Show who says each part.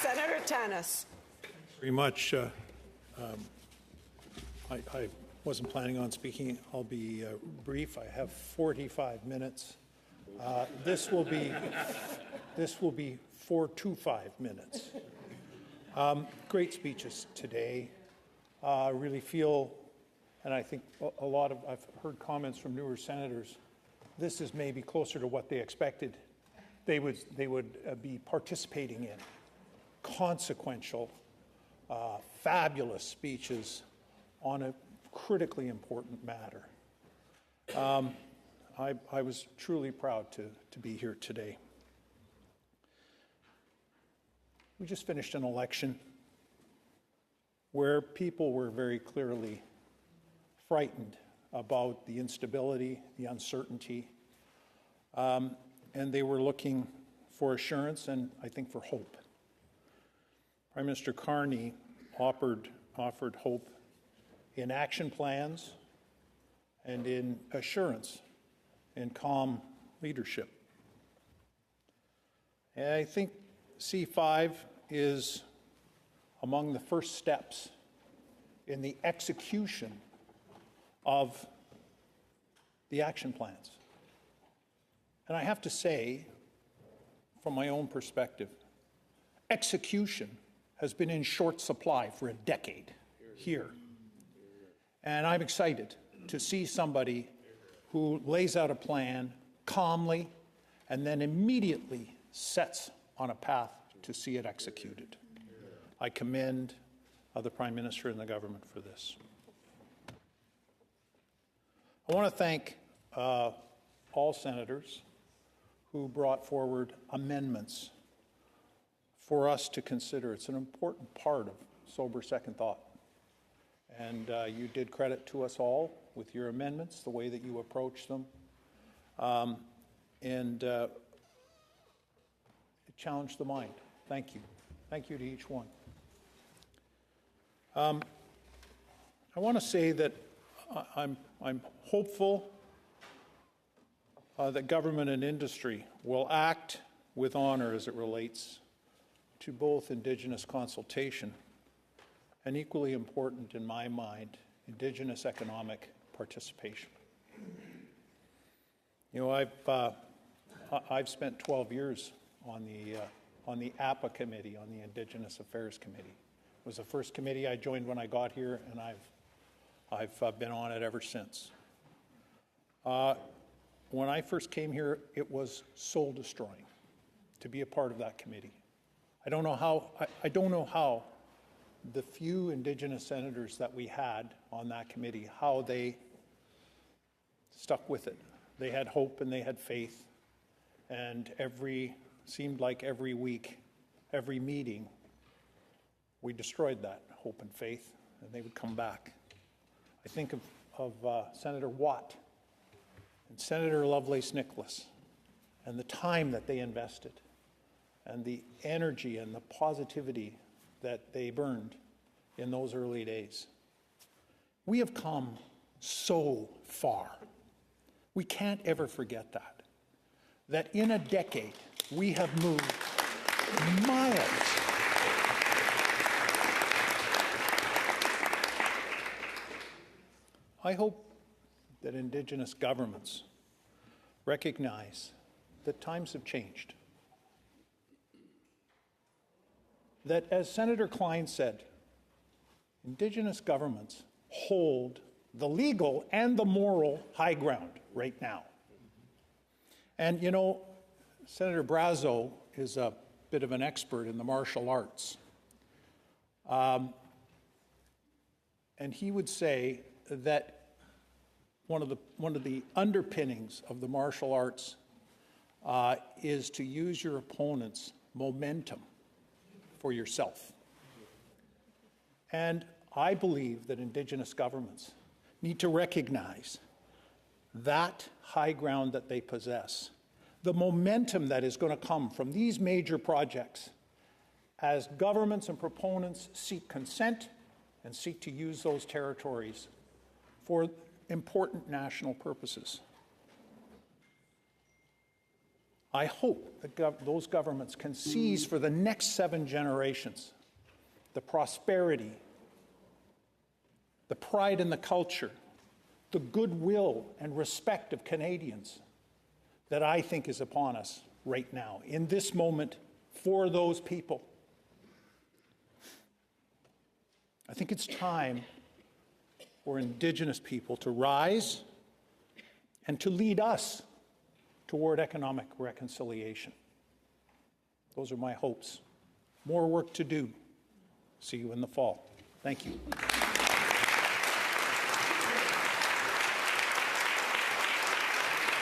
Speaker 1: Senator Tannas.
Speaker 2: Very much. I wasn't planning on speaking. I'll be brief. I have 45 minutes. This will be 4 to 5 minutes. Great speeches today. I really feel, and I think I've heard comments from newer senators, this is maybe closer to what they expected they would be participating in. Consequential, fabulous speeches on a critically important matter. I was truly proud to be here today. We just finished an election where people were very clearly frightened about the instability, the uncertainty, and they were looking for assurance and, I think, for hope. Prime Minister Carney offered hope in action plans and in assurance, in calm leadership. And I think C-5 is among the first steps in the execution of the action plans. And I have to say, from my own perspective, execution has been in short supply for a decade here. And I'm excited to see somebody who lays out a plan calmly and then immediately sets on a path to see it executed. I commend the Prime Minister and the government for this. I want to thank all senators who brought forward amendments for us to consider. It's an important part of sober second thought. And you did credit to us all with your amendments, the way that you approached them. And it challenged the mind. Thank you. Thank you to each one. I want to say that I'm hopeful that government and industry will act with honor as it relates to both Indigenous consultation and, equally important in my mind, Indigenous economic participation. You know, I've spent 12 years on the APA committee, on the Indigenous Affairs Committee. It was the first committee I joined when I got here, and I've been on it ever since. When I first came here, it was soul-destroying to be a part of that committee. I don't know how the few Indigenous senators that we had on that committee, how they stuck with it. They had hope and they had faith, and seemed like every week, every meeting, we destroyed that hope and faith, and they would come back. I think of Senator Watt and Senator Lovelace Nicholas and the time that they invested and the energy and the positivity that they burned in those early days. We have come so far. We can't ever forget that in a decade, we have moved miles. I hope that Indigenous governments recognize that times have changed. That, as Senator Klein said, Indigenous governments hold the legal and the moral high ground right now. And, you know, Senator Brazo is a bit of an expert in the martial arts. And he would say that one of the underpinnings of the martial arts is to use your opponent's momentum for yourself. And I believe that Indigenous governments need to recognize that high ground that they possess, the momentum that is going to come from these major projects as governments and proponents seek consent and seek to use those territories for important national purposes. I hope that those governments can seize for the next 7 generations the prosperity, the pride in the culture, the goodwill and respect of Canadians that I think is upon us right now, in this moment, for those people. I think it's time for Indigenous people to rise and to lead us toward economic reconciliation. Those are my hopes. More work to do. See you in the fall. Thank you.